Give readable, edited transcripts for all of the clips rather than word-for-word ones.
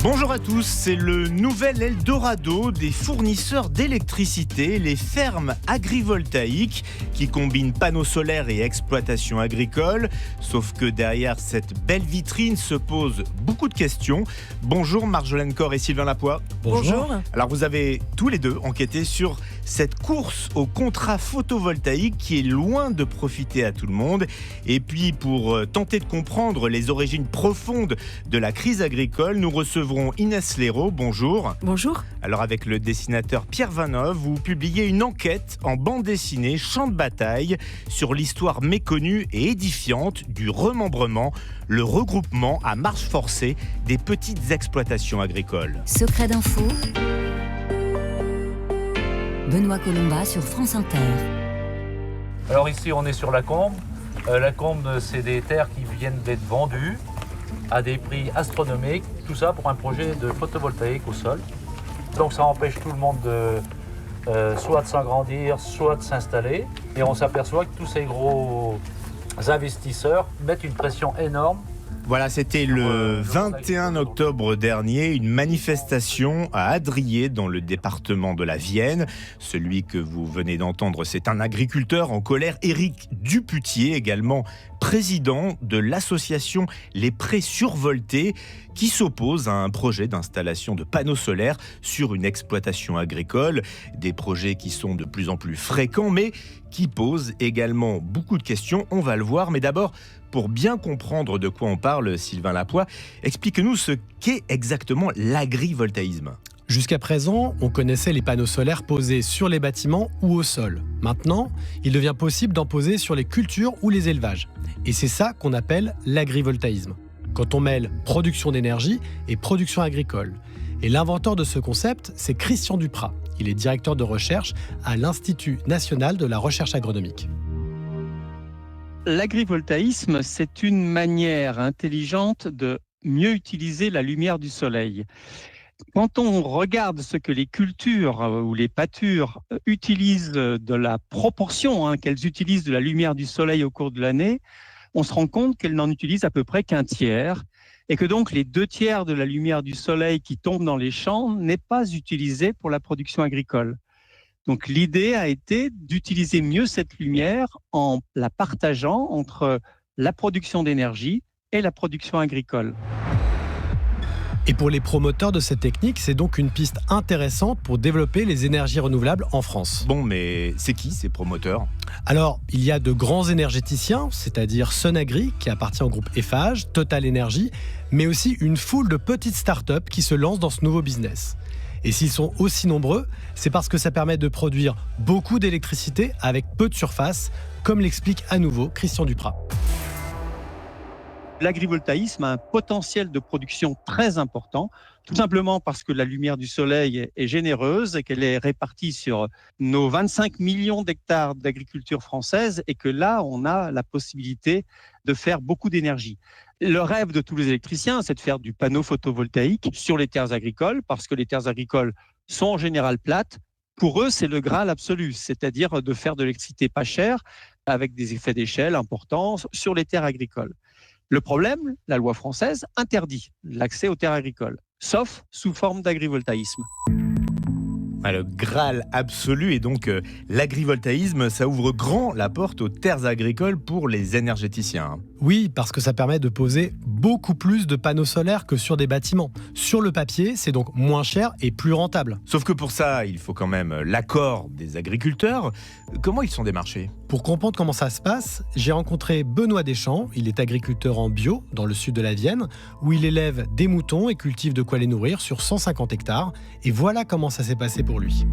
Bonjour à tous, c'est le nouvel Eldorado des fournisseurs d'électricité, les fermes agrivoltaïques qui combinent panneaux solaires et exploitation agricole. Sauf que derrière cette belle vitrine se posent beaucoup de questions. Bonjour Marjolaine Corr et Sylvain Lapoix. Bonjour. Alors vous avez tous les deux enquêté sur cette course au contrat photovoltaïque qui est loin de profiter à tout le monde. Et puis pour tenter de comprendre les origines profondes de la crise agricole, nous recevons Inès Léraud, bonjour. Bonjour. Alors avec le dessinateur Pierre Vanhove, vous publiez une enquête en bande dessinée Champ de bataille sur l'histoire méconnue et édifiante du remembrement, le regroupement à marche forcée des petites exploitations agricoles. Secret d'info, Benoît Colomba sur France Inter. Alors ici on est sur la Combe. La Combe, c'est des terres qui viennent d'être vendues à des prix astronomiques, tout ça pour un projet de photovoltaïque au sol. Donc ça empêche tout le monde soit de s'agrandir, soit de s'installer. Et on s'aperçoit que tous ces gros investisseurs mettent une pression énorme. Voilà, c'était le 21 octobre dernier, une manifestation à Adrier, dans le département de la Vienne. Celui que vous venez d'entendre, c'est un agriculteur en colère, Éric Duputier, également président de l'association Les Prés Survoltés, qui s'oppose à un projet d'installation de panneaux solaires sur une exploitation agricole. Des projets qui sont de plus en plus fréquents, mais qui posent également beaucoup de questions. On va le voir, mais d'abord, pour bien comprendre de quoi on parle, Sylvain Lapoix, explique-nous ce qu'est exactement l'agrivoltaïsme. Jusqu'à présent, on connaissait les panneaux solaires posés sur les bâtiments ou au sol. Maintenant, il devient possible d'en poser sur les cultures ou les élevages. Et c'est ça qu'on appelle l'agrivoltaïsme, quand on mêle production d'énergie et production agricole. Et l'inventeur de ce concept, c'est Christian Duprat. Il est directeur de recherche à l'Institut national de la recherche agronomique. L'agrivoltaïsme, c'est une manière intelligente de mieux utiliser la lumière du soleil. Quand on regarde ce que les cultures ou les pâtures utilisent de la proportion qu'elles utilisent de la lumière du soleil au cours de l'année, on se rend compte qu'elles n'en utilisent à peu près qu'un tiers et que donc les 2/3 de la lumière du soleil qui tombe dans les champs n'est pas utilisée pour la production agricole. Donc l'idée a été d'utiliser mieux cette lumière en la partageant entre la production d'énergie et la production agricole. Et pour les promoteurs de cette technique, c'est donc une piste intéressante pour développer les énergies renouvelables en France. Bon, mais c'est qui ces promoteurs ? Alors, il y a de grands énergéticiens, c'est-à-dire Sunagri, qui appartient au groupe Eiffage, Total Energy, mais aussi une foule de petites startups qui se lancent dans ce nouveau business. Et s'ils sont aussi nombreux, c'est parce que ça permet de produire beaucoup d'électricité avec peu de surface, comme l'explique à nouveau Christian Duprat. L'agrivoltaïsme a un potentiel de production très important, tout simplement parce que la lumière du soleil est généreuse et qu'elle est répartie sur nos 25 millions d'hectares d'agriculture française et que là, on a la possibilité de faire beaucoup d'énergie. Le rêve de tous les électriciens, c'est de faire du panneau photovoltaïque sur les terres agricoles parce que les terres agricoles sont en général plates. Pour eux, c'est le Graal absolu, c'est-à-dire de faire de l'électricité pas chère avec des effets d'échelle importants sur les terres agricoles. Le problème, la loi française interdit l'accès aux terres agricoles, sauf sous forme d'agrivoltaïsme. Le Graal absolu et donc l'agrivoltaïsme, ça ouvre grand la porte aux terres agricoles pour les énergéticiens. Oui, parce que ça permet de poser beaucoup plus de panneaux solaires que sur des bâtiments. Sur le papier, c'est donc moins cher et plus rentable. Sauf que pour ça, il faut quand même l'accord des agriculteurs. Comment ils sont démarchés ? Pour comprendre comment ça se passe, j'ai rencontré Benoît Deschamps. Il est agriculteur en bio dans le sud de la Vienne, où il élève des moutons et cultive de quoi les nourrir sur 150 hectares. Et voilà comment ça s'est passé pour lui.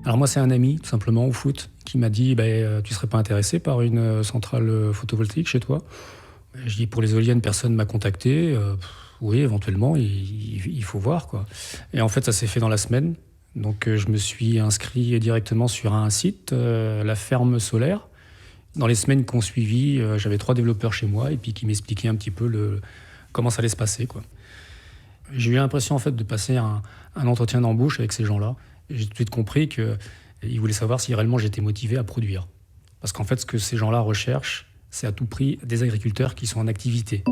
Alors moi, c'est un ami, tout simplement, au foot, qui m'a dit tu serais pas intéressé par une centrale photovoltaïque chez toi ? Je dis pour les éoliennes, personne ne m'a contacté. Oui, éventuellement, il faut voir, quoi. Et en fait, ça s'est fait dans la semaine. Donc je me suis inscrit directement sur un site, la ferme solaire. Dans les semaines qui ont suivi, j'avais 3 développeurs chez moi et puis qui m'expliquaient un petit peu comment ça allait se passer, quoi. J'ai eu l'impression en fait de passer un entretien d'embauche avec ces gens-là. J'ai tout de suite compris que Ils voulaient savoir si réellement j'étais motivé à produire. Parce qu'en fait, ce que ces gens-là recherchent, c'est à tout prix des agriculteurs qui sont en activité.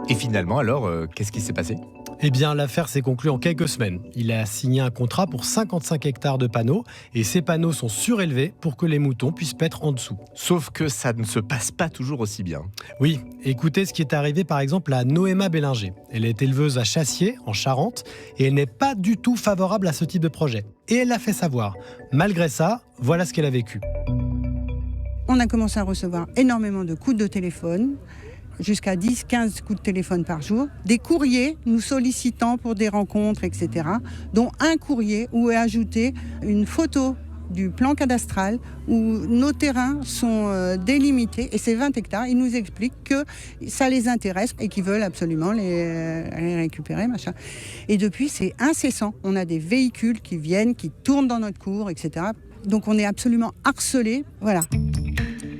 Et finalement, alors, qu'est-ce qui s'est passé ? Eh bien, l'affaire s'est conclue en quelques semaines. Il a signé un contrat pour 55 hectares de panneaux et ces panneaux sont surélevés pour que les moutons puissent paître en dessous. Sauf que ça ne se passe pas toujours aussi bien. Oui, écoutez ce qui est arrivé par exemple à Noéma Bélinger. Elle est éleveuse à Chassier, en Charente, et elle n'est pas du tout favorable à ce type de projet. Et elle l'a fait savoir. Malgré ça, voilà ce qu'elle a vécu. On a commencé à recevoir énormément de coups de téléphone, jusqu'à 10-15 coups de téléphone par jour, des courriers nous sollicitant pour des rencontres, etc., dont un courrier où est ajoutée une photo du plan cadastral où nos terrains sont délimités, et ces 20 hectares, ils nous expliquent que ça les intéresse et qu'ils veulent absolument les récupérer, machin. Et depuis, c'est incessant. On a des véhicules qui viennent, qui tournent dans notre cour, etc. Donc on est absolument harcelés, voilà.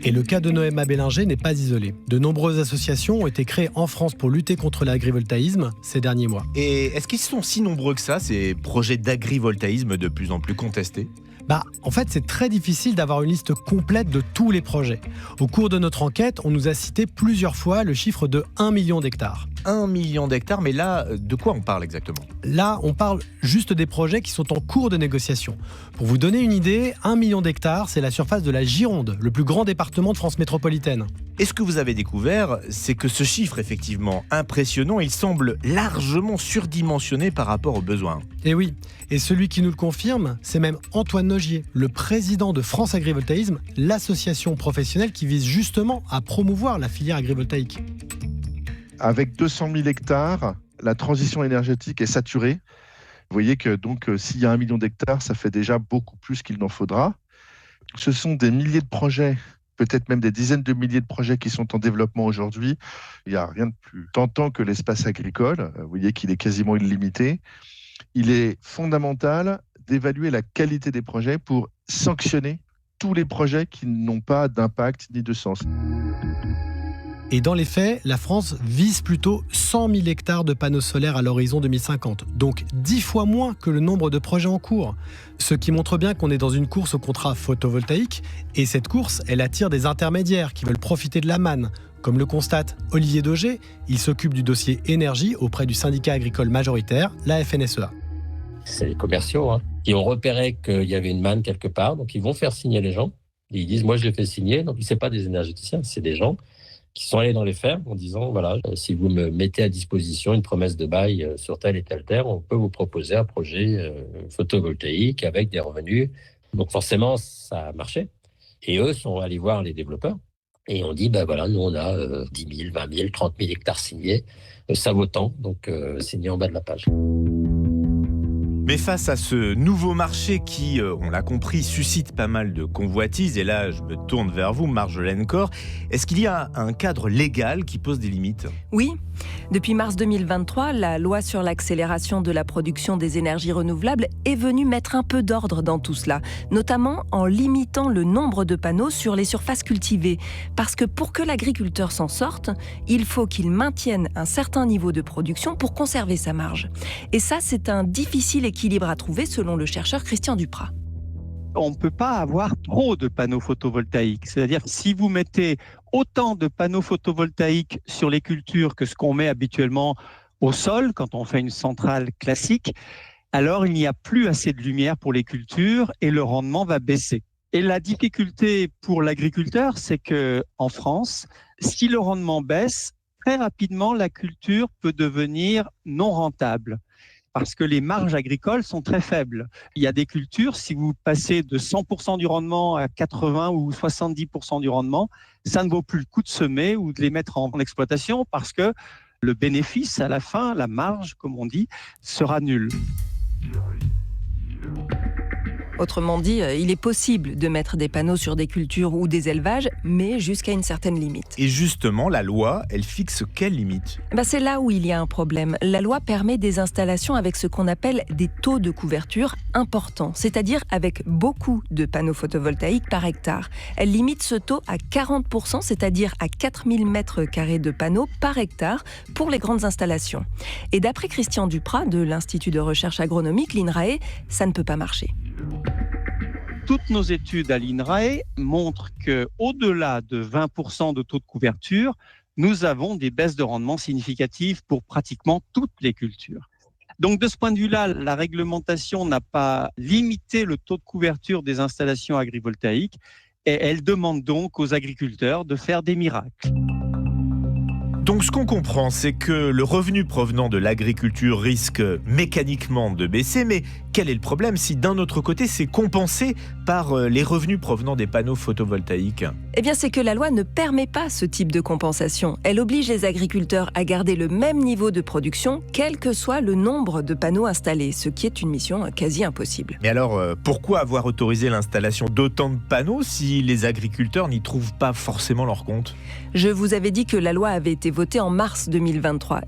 Et le cas de Noéma Bélinger n'est pas isolé. De nombreuses associations ont été créées en France pour lutter contre l'agrivoltaïsme ces derniers mois. Et est-ce qu'ils sont si nombreux que ça, ces projets d'agrivoltaïsme de plus en plus contestés ? En fait, c'est très difficile d'avoir une liste complète de tous les projets. Au cours de notre enquête, on nous a cité plusieurs fois le chiffre de 1 million d'hectares. 1 million d'hectares, mais là, de quoi on parle exactement ? Là, on parle juste des projets qui sont en cours de négociation. Pour vous donner une idée, 1 million d'hectares, c'est la surface de la Gironde, le plus grand département de France métropolitaine. Et ce que vous avez découvert, c'est que ce chiffre, effectivement impressionnant, il semble largement surdimensionné par rapport aux besoins. Et oui, et celui qui nous le confirme, c'est même Antoine Nogier, le président de France Agrivoltaïsme, l'association professionnelle qui vise justement à promouvoir la filière agrivoltaïque. Avec 200 000 hectares, la transition énergétique est saturée. Vous voyez que donc, s'il y a 1 million d'hectares, ça fait déjà beaucoup plus qu'il n'en faudra. Ce sont des milliers de projets, peut-être même des dizaines de milliers de projets qui sont en développement aujourd'hui. Il n'y a rien de plus tentant que l'espace agricole. Vous voyez qu'il est quasiment illimité. Il est fondamental d'évaluer la qualité des projets pour sanctionner tous les projets qui n'ont pas d'impact ni de sens. Et dans les faits, la France vise plutôt 100 000 hectares de panneaux solaires à l'horizon 2050, donc 10 fois moins que le nombre de projets en cours. Ce qui montre bien qu'on est dans une course au contrat photovoltaïque, et cette course, elle attire des intermédiaires qui veulent profiter de la manne. Comme le constate Olivier Dauger, il s'occupe du dossier énergie auprès du syndicat agricole majoritaire, la FNSEA. C'est les commerciaux qui ont repéré qu'il y avait une manne quelque part, donc ils vont faire signer les gens. Et ils disent, moi je l'ai fait signer, donc ce n'est pas des énergéticiens, c'est des gens qui sont allés dans les fermes en disant, voilà, si vous me mettez à disposition une promesse de bail sur telle et telle terre, on peut vous proposer un projet photovoltaïque avec des revenus. Donc forcément, ça a marché. Et eux sont allés voir les développeurs et on dit, voilà, nous on a 10 000, 20 000, 30 000 hectares signés, ça vaut tant, donc signé en bas de la page. Mais face à ce nouveau marché qui, on l'a compris, suscite pas mal de convoitises, et là je me tourne vers vous, Marjolaine Corre, est-ce qu'il y a un cadre légal qui pose des limites ? Oui. Depuis mars 2023, la loi sur l'accélération de la production des énergies renouvelables est venue mettre un peu d'ordre dans tout cela, notamment en limitant le nombre de panneaux sur les surfaces cultivées. Parce que pour que l'agriculteur s'en sorte, il faut qu'il maintienne un certain niveau de production pour conserver sa marge. Et ça, c'est un difficile équilibre à trouver selon le chercheur Christian Duprat. On ne peut pas avoir trop de panneaux photovoltaïques. C'est-à-dire que si vous mettez autant de panneaux photovoltaïques sur les cultures que ce qu'on met habituellement au sol, quand on fait une centrale classique, alors il n'y a plus assez de lumière pour les cultures et le rendement va baisser. Et la difficulté pour l'agriculteur, c'est qu'en France, si le rendement baisse, très rapidement, la culture peut devenir non rentable, parce que les marges agricoles sont très faibles. Il y a des cultures, si vous passez de 100% du rendement à 80 ou 70% du rendement, ça ne vaut plus le coup de semer ou de les mettre en exploitation parce que le bénéfice à la fin, la marge, comme on dit, sera nul. Autrement dit, il est possible de mettre des panneaux sur des cultures ou des élevages, mais jusqu'à une certaine limite. Et justement, la loi, elle fixe quelle limite ? C'est là où il y a un problème. La loi permet des installations avec ce qu'on appelle des taux de couverture importants, c'est-à-dire avec beaucoup de panneaux photovoltaïques par hectare. Elle limite ce taux à 40%, c'est-à-dire à 4000 mètres carrés de panneaux par hectare pour les grandes installations. Et d'après Christian Duprat de l'Institut de recherche agronomique, l'INRAE, ça ne peut pas marcher. Toutes nos études à l'INRAE montrent qu'au-delà de 20% de taux de couverture, nous avons des baisses de rendement significatives pour pratiquement toutes les cultures. Donc de ce point de vue-là, la réglementation n'a pas limité le taux de couverture des installations agrivoltaïques et elle demande donc aux agriculteurs de faire des miracles. Donc ce qu'on comprend, c'est que le revenu provenant de l'agriculture risque mécaniquement de baisser, mais quel est le problème si d'un autre côté c'est compensé par les revenus provenant des panneaux photovoltaïques ? C'est que la loi ne permet pas ce type de compensation. Elle oblige les agriculteurs à garder le même niveau de production, quel que soit le nombre de panneaux installés, ce qui est une mission quasi impossible. Mais alors, pourquoi avoir autorisé l'installation d'autant de panneaux si les agriculteurs n'y trouvent pas forcément leur compte ? Je vous avais dit que la loi avait été votée en mars 2023.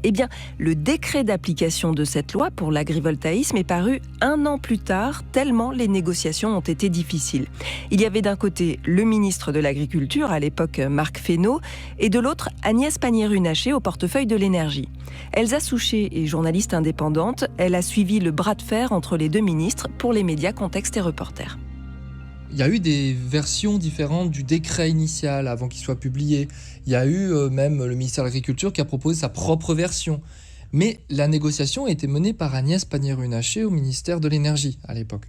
Le décret d'application de cette loi pour l'agrivoltaïsme est paru 1 an plus tard, tellement les négociations ont été difficiles. Il y avait d'un côté le ministre de l'Agriculture, à l'époque Marc Fesneau, et de l'autre Agnès Pannier-Runacher au portefeuille de l'énergie. Elsa Souchet est journaliste indépendante. Elle a suivi le bras de fer entre les deux ministres pour les médias Contexte et Reporter. Il y a eu des versions différentes du décret initial avant qu'il soit publié. Il y a eu même le ministère de l'Agriculture qui a proposé sa propre version. Mais la négociation a été menée par Agnès Pannier-Runacher au ministère de l'Énergie à l'époque.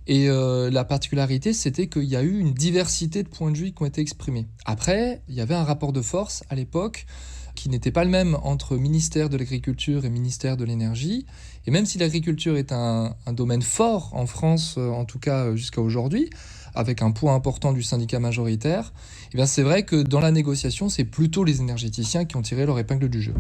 Et la particularité, c'était qu'il y a eu une diversité de points de vue qui ont été exprimés. Après, il y avait un rapport de force à l'époque qui n'était pas le même entre ministère de l'Agriculture et ministère de l'Énergie. Et même si l'agriculture est un domaine fort en France, en tout cas jusqu'à aujourd'hui, avec un poids important du syndicat majoritaire, c'est vrai que dans la négociation, c'est plutôt les énergéticiens qui ont tiré leur épingle du jeu.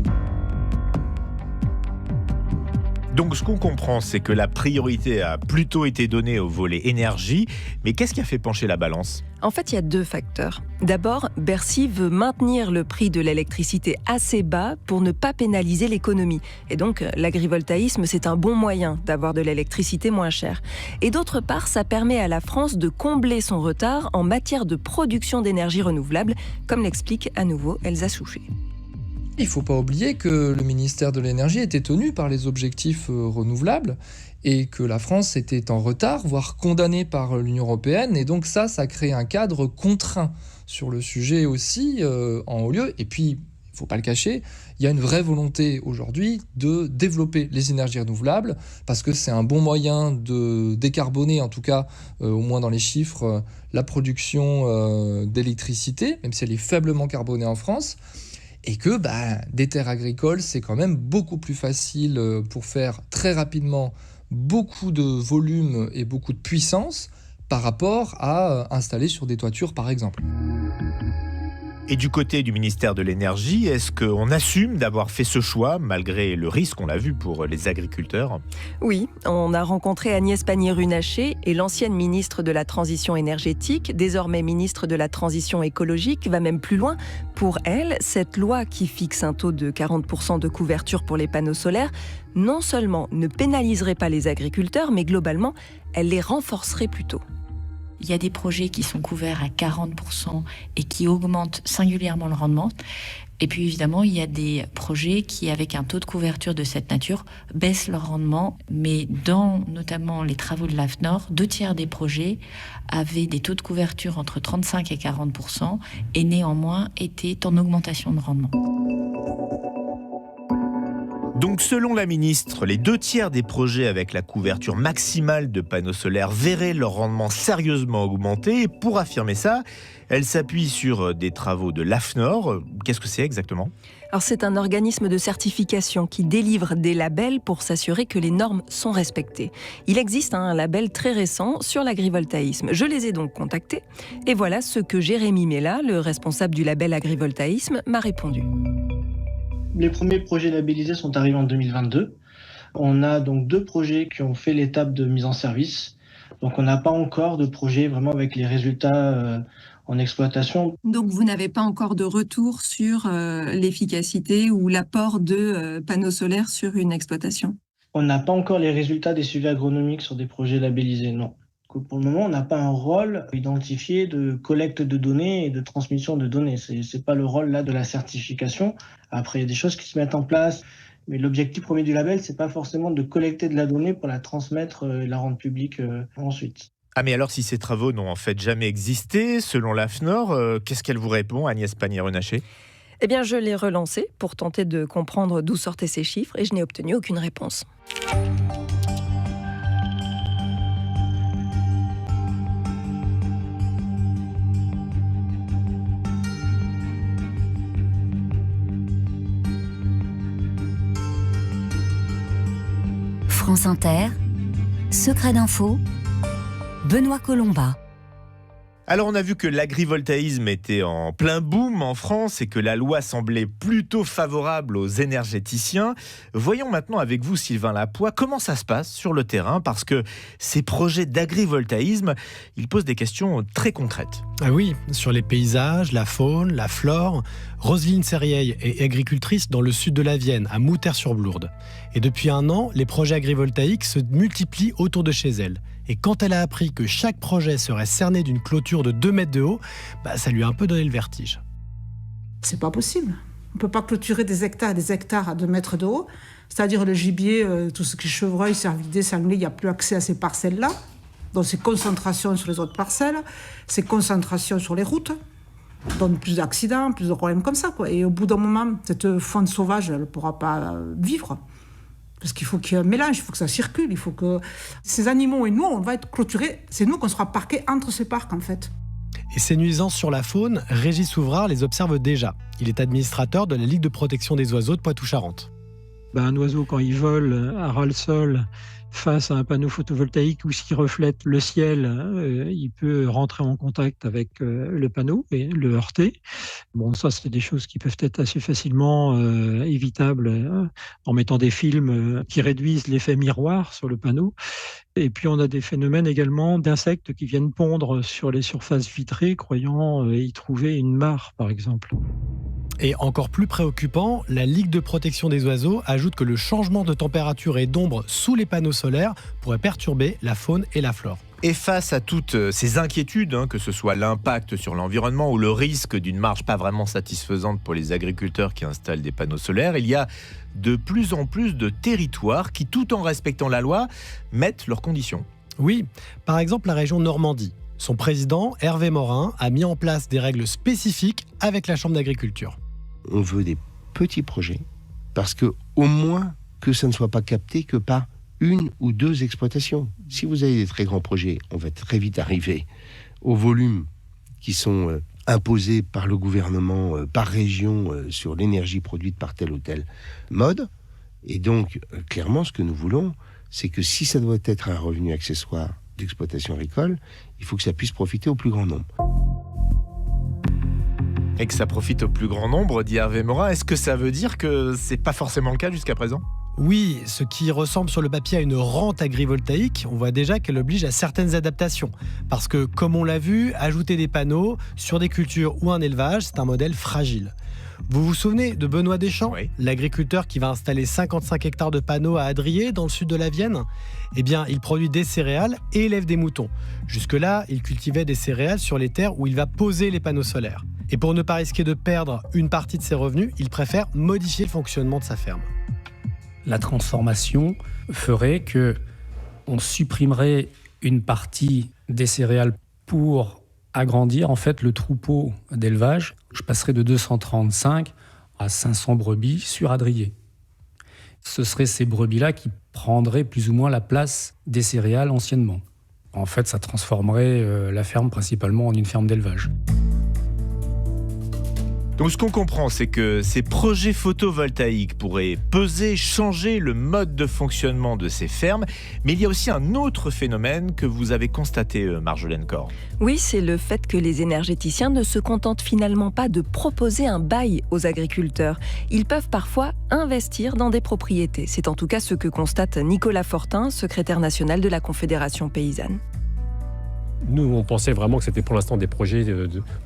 Donc ce qu'on comprend, c'est que la priorité a plutôt été donnée au volet énergie, mais qu'est-ce qui a fait pencher la balance ? En fait, il y a 2 facteurs. D'abord, Bercy veut maintenir le prix de l'électricité assez bas pour ne pas pénaliser l'économie. Et donc, l'agrivoltaïsme, c'est un bon moyen d'avoir de l'électricité moins chère. Et d'autre part, ça permet à la France de combler son retard en matière de production d'énergie renouvelable, comme l'explique à nouveau Elsa Souchet. Il ne faut pas oublier que le ministère de l'Énergie était tenu par les objectifs renouvelables et que la France était en retard, voire condamnée par l'Union européenne. Et donc ça crée un cadre contraint sur le sujet aussi en haut lieu. Et puis, il ne faut pas le cacher, il y a une vraie volonté aujourd'hui de développer les énergies renouvelables parce que c'est un bon moyen de décarboner, en tout cas au moins dans les chiffres, la production d'électricité, même si elle est faiblement carbonée en France. Et que des terres agricoles, c'est quand même beaucoup plus facile pour faire très rapidement beaucoup de volume et beaucoup de puissance par rapport à installer sur des toitures, par exemple. Et du côté du ministère de l'Énergie, est-ce qu'on assume d'avoir fait ce choix, malgré le risque, on l'a vu, pour les agriculteurs ? Oui, on a rencontré Agnès Pannier-Runacher et l'ancienne ministre de la Transition énergétique, désormais ministre de la Transition écologique, va même plus loin. Pour elle, cette loi qui fixe un taux de 40% de couverture pour les panneaux solaires, non seulement ne pénaliserait pas les agriculteurs, mais globalement, elle les renforcerait plutôt. Il y a des projets qui sont couverts à 40% et qui augmentent singulièrement le rendement. Et puis évidemment, il y a des projets qui, avec un taux de couverture de cette nature, baissent leur rendement. Mais dans notamment les travaux de l'AFNOR, 2/3 des projets avaient des taux de couverture entre 35 et 40% et néanmoins étaient en augmentation de rendement. Donc selon la ministre, les 2/3 des projets avec la couverture maximale de panneaux solaires verraient leur rendement sérieusement augmenter. Et pour affirmer ça, elle s'appuie sur des travaux de l'AFNOR. Qu'est-ce que c'est exactement ? Alors c'est un organisme de certification qui délivre des labels pour s'assurer que les normes sont respectées. Il existe un label très récent sur l'agrivoltaïsme. Je les ai donc contactés et voilà ce que Jérémy Mella, le responsable du label agrivoltaïsme, m'a répondu. Les premiers projets labellisés sont arrivés en 2022. On a donc 2 projets qui ont fait l'étape de mise en service. Donc on n'a pas encore de projet vraiment avec les résultats en exploitation. Donc vous n'avez pas encore de retour sur l'efficacité ou l'apport de panneaux solaires sur une exploitation? On n'a pas encore les résultats des suivis agronomiques sur des projets labellisés, non. Pour le moment, on n'a pas un rôle identifié de collecte de données et de transmission de données. C'est pas le rôle là de la certification. Après, il y a des choses qui se mettent en place, mais l'objectif premier du label, c'est pas forcément de collecter de la donnée pour la transmettre et la rendre publique ensuite. Ah mais alors si ces travaux n'ont en fait jamais existé, selon l'AFNOR, qu'est-ce qu'elle vous répond, Agnès Pannier-Runacher ? Eh bien, je l'ai relancé pour tenter de comprendre d'où sortaient ces chiffres et je n'ai obtenu aucune réponse. France Inter, Secret d'info, Benoît Colomba. Alors on a vu que l'agrivoltaïsme était en plein boom en France et que la loi semblait plutôt favorable aux énergéticiens. Voyons maintenant avec vous, Sylvain Lapoix, comment ça se passe sur le terrain, parce que ces projets d'agrivoltaïsme, ils posent des questions très concrètes. Ah oui, sur les paysages, la faune, la flore. Roselyne Serrieille est agricultrice dans le sud de la Vienne, à Mouters-sur-Blourde. Et depuis 1 an, les projets agrivoltaïques se multiplient autour de chez elle. Et quand elle a appris que chaque projet serait cerné d'une clôture de 2 mètres de haut, ça lui a un peu donné le vertige. C'est pas possible. On peut pas clôturer des hectares et des hectares à 2 mètres de haut. C'est-à-dire le gibier, tout ce qui est chevreuil, cervidés, sangliers, il n'y a plus accès à ces parcelles-là. Donc c'est concentration sur les autres parcelles, c'est concentration sur les routes. Donc plus d'accidents, plus de problèmes comme ça, quoi. Et au bout d'un moment, cette faune sauvage, elle ne pourra pas vivre. Parce qu'il faut qu'il y ait un mélange, il faut que ça circule, il faut que ces animaux et nous, on va être clôturés. C'est nous qu'on sera parqués entre ces parcs, en fait. Et ces nuisances sur la faune, Régis Ouvrard les observe déjà. Il est administrateur de la Ligue de protection des oiseaux de Poitou-Charentes. Un oiseau, quand il vole à ras le sol face à un panneau photovoltaïque ou s'il reflète le ciel, il peut rentrer en contact avec le panneau et le heurter. Bon, ça, c'est des choses qui peuvent être assez facilement évitables en mettant des films qui réduisent l'effet miroir sur le panneau. Et puis, on a des phénomènes également d'insectes qui viennent pondre sur les surfaces vitrées, croyant y trouver une mare, par exemple. Et encore plus préoccupant, la Ligue de protection des oiseaux ajoute que le changement de température et d'ombre sous les panneaux solaires pourrait perturber la faune et la flore. Et face à toutes ces inquiétudes, que ce soit l'impact sur l'environnement ou le risque d'une marge pas vraiment satisfaisante pour les agriculteurs qui installent des panneaux solaires, il y a de plus en plus de territoires qui, tout en respectant la loi, mettent leurs conditions. Oui, par exemple la région Normandie. Son président, Hervé Morin, a mis en place des règles spécifiques avec la Chambre d'agriculture. On veut des petits projets, parce que au moins que ça ne soit pas capté que par 1 ou 2 exploitations. Si vous avez des très grands projets, on va très vite arriver aux volumes qui sont imposés par le gouvernement, par région, sur l'énergie produite par tel ou tel mode. Et donc, clairement, ce que nous voulons, c'est que si ça doit être un revenu accessoire d'exploitation agricole, il faut que ça puisse profiter au plus grand nombre. Et que ça profite au plus grand nombre, dit Hervé Morin. Est-ce que ça veut dire que c'est pas forcément le cas jusqu'à présent ? Oui, ce qui ressemble sur le papier à une rente agrivoltaïque, on voit déjà qu'elle oblige à certaines adaptations. Parce que, comme on l'a vu, ajouter des panneaux sur des cultures ou un élevage, c'est un modèle fragile. Vous vous souvenez de Benoît Deschamps, oui, l'agriculteur qui va installer 55 hectares de panneaux à Adrier, dans le sud de la Vienne ? Eh bien, il produit des céréales et élève des moutons. Jusque-là, il cultivait des céréales sur les terres où il va poser les panneaux solaires. Et pour ne pas risquer de perdre une partie de ses revenus, il préfère modifier le fonctionnement de sa ferme. La transformation ferait que on supprimerait une partie des céréales pour agrandir en fait le troupeau d'élevage. Je passerai de 235 à 500 brebis sur Adrier. Ce seraient ces brebis-là qui prendraient plus ou moins la place des céréales anciennement. En fait, ça transformerait la ferme principalement en une ferme d'élevage. Donc ce qu'on comprend, c'est que ces projets photovoltaïques pourraient peser, changer le mode de fonctionnement de ces fermes. Mais il y a aussi un autre phénomène que vous avez constaté, Marjolaine Corre. Oui, c'est le fait que les énergéticiens ne se contentent finalement pas de proposer un bail aux agriculteurs. Ils peuvent parfois investir dans des propriétés. C'est en tout cas ce que constate Nicolas Fortin, secrétaire national de la Confédération paysanne. Nous, on pensait vraiment que c'était pour l'instant des projets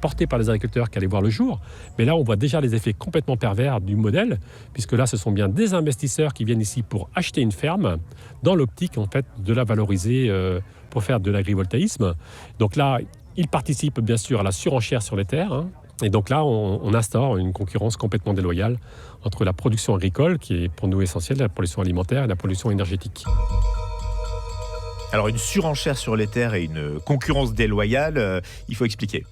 portés par les agriculteurs qui allaient voir le jour. Mais là, on voit déjà les effets complètement pervers du modèle, puisque là, ce sont bien des investisseurs qui viennent ici pour acheter une ferme, dans l'optique, en fait, de la valoriser pour faire de l'agrivoltaïsme. Donc là, ils participent bien sûr à la surenchère sur les terres. Et donc là, on instaure une concurrence complètement déloyale entre la production agricole, qui est pour nous essentielle, la production alimentaire et la production énergétique. Alors une surenchère sur les terres et une concurrence déloyale, il faut expliquer.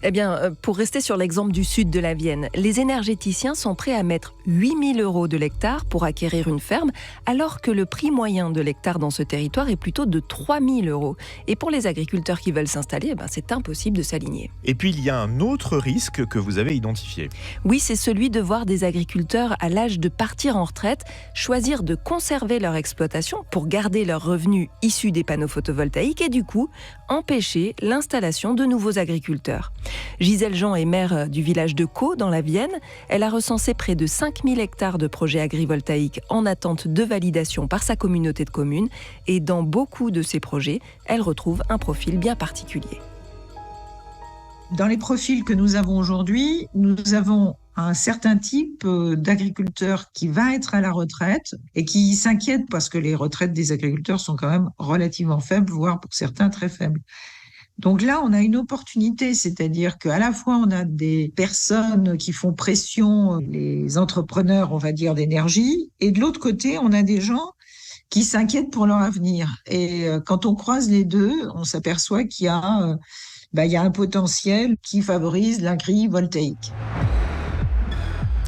Eh bien, pour rester sur l'exemple du sud de la Vienne, les énergéticiens sont prêts à mettre 8 000 € de l'hectare pour acquérir une ferme, alors que le prix moyen de l'hectare dans ce territoire est plutôt de 3 000 €. Et pour les agriculteurs qui veulent s'installer, c'est impossible de s'aligner. Et puis il y a un autre risque que vous avez identifié. Oui, c'est celui de voir des agriculteurs à l'âge de partir en retraite choisir de conserver leur exploitation pour garder leurs revenus issus des panneaux photovoltaïques et du coup empêcher l'installation de nouveaux agriculteurs. Gisèle Jean est maire du village de Caux dans la Vienne. Elle a recensé près de 5 000 hectares de projets agrivoltaïques en attente de validation par sa communauté de communes et dans beaucoup de ces projets, elle retrouve un profil bien particulier. Dans les profils que nous avons aujourd'hui, nous avons un certain type d'agriculteur qui va être à la retraite et qui s'inquiète parce que les retraites des agriculteurs sont quand même relativement faibles, voire pour certains très faibles. Donc là, on a une opportunité, c'est-à-dire qu'à la fois, on a des personnes qui font pression, les entrepreneurs, on va dire, d'énergie, et de l'autre côté, on a des gens qui s'inquiètent pour leur avenir. Et quand on croise les deux, on s'aperçoit qu'il y a, il y a un potentiel qui favorise l'agrivoltaïque.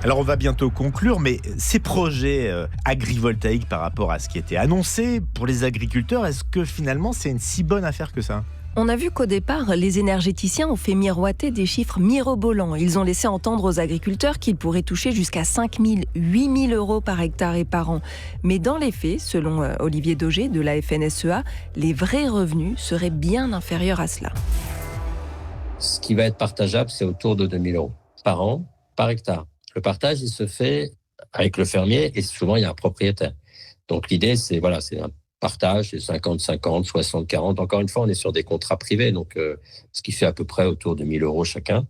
Alors on va bientôt conclure, mais ces projets agrivoltaïques par rapport à ce qui était annoncé pour les agriculteurs, est-ce que finalement c'est une si bonne affaire que ça ? On a vu qu'au départ, les énergéticiens ont fait miroiter des chiffres mirobolants. Ils ont laissé entendre aux agriculteurs qu'ils pourraient toucher jusqu'à 5 000, 8 000 € par hectare et par an. Mais dans les faits, selon Olivier Dauger de la FNSEA, les vrais revenus seraient bien inférieurs à cela. Ce qui va être partageable, c'est autour de 2 000 € par an, par hectare. Le partage, il se fait avec le fermier et souvent, il y a un propriétaire. Donc l'idée, c'est un partage, c'est 50-50, 60-40. Encore une fois, on est sur des contrats privés, donc ce qui fait à peu près autour de 1 000 € chacun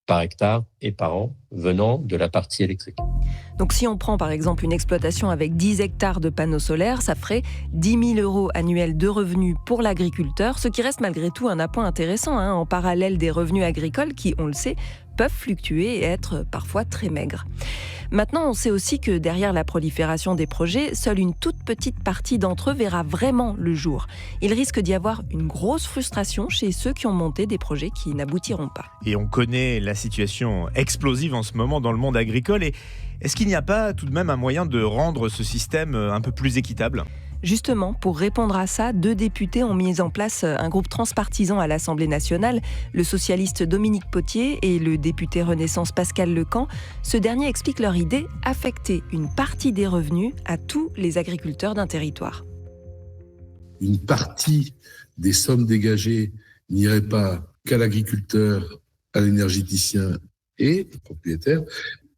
par hectare et par an venant de la partie électrique. Donc si on prend par exemple une exploitation avec 10 hectares de panneaux solaires, ça ferait 10 000 € annuels de revenus pour l'agriculteur, ce qui reste malgré tout un appoint intéressant, en parallèle des revenus agricoles qui, on le sait, peuvent fluctuer et être parfois très maigres. Maintenant, on sait aussi que derrière la prolifération des projets, seule une toute petite partie d'entre eux verra vraiment le jour. Il risque d'y avoir une grosse frustration chez ceux qui ont monté des projets qui n'aboutiront pas. Et on connaît la situation explosive en ce moment dans le monde agricole. Et est-ce qu'il n'y a pas tout de même un moyen de rendre ce système un peu plus équitable ? Justement, pour répondre à ça, 2 députés ont mis en place un groupe transpartisan à l'Assemblée nationale, le socialiste Dominique Potier et le député Renaissance Pascal Lecamp. Ce dernier explique leur idée, affecter une partie des revenus à tous les agriculteurs d'un territoire. Une partie des sommes dégagées n'irait pas qu'à l'agriculteur, à l'énergéticien et au propriétaire.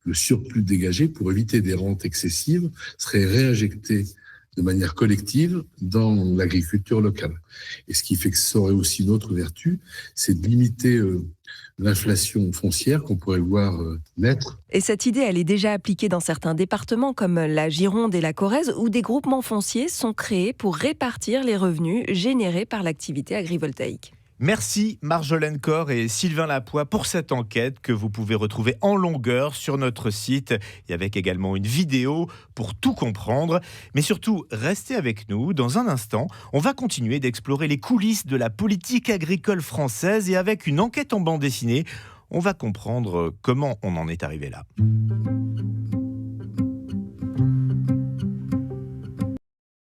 Le surplus dégagé, pour éviter des rentes excessives, serait réinjecté de manière collective dans l'agriculture locale. Et ce qui fait que ça aurait aussi une autre vertu, c'est de limiter l'inflation foncière qu'on pourrait voir naître. Et cette idée, elle est déjà appliquée dans certains départements comme la Gironde et la Corrèze, où des groupements fonciers sont créés pour répartir les revenus générés par l'activité agrivoltaïque. Merci Marjolaine Corr et Sylvain Lapoix pour cette enquête que vous pouvez retrouver en longueur sur notre site et avec également une vidéo pour tout comprendre. Mais surtout, restez avec nous. Dans un instant, on va continuer d'explorer les coulisses de la politique agricole française et avec une enquête en bande dessinée, on va comprendre comment on en est arrivé là.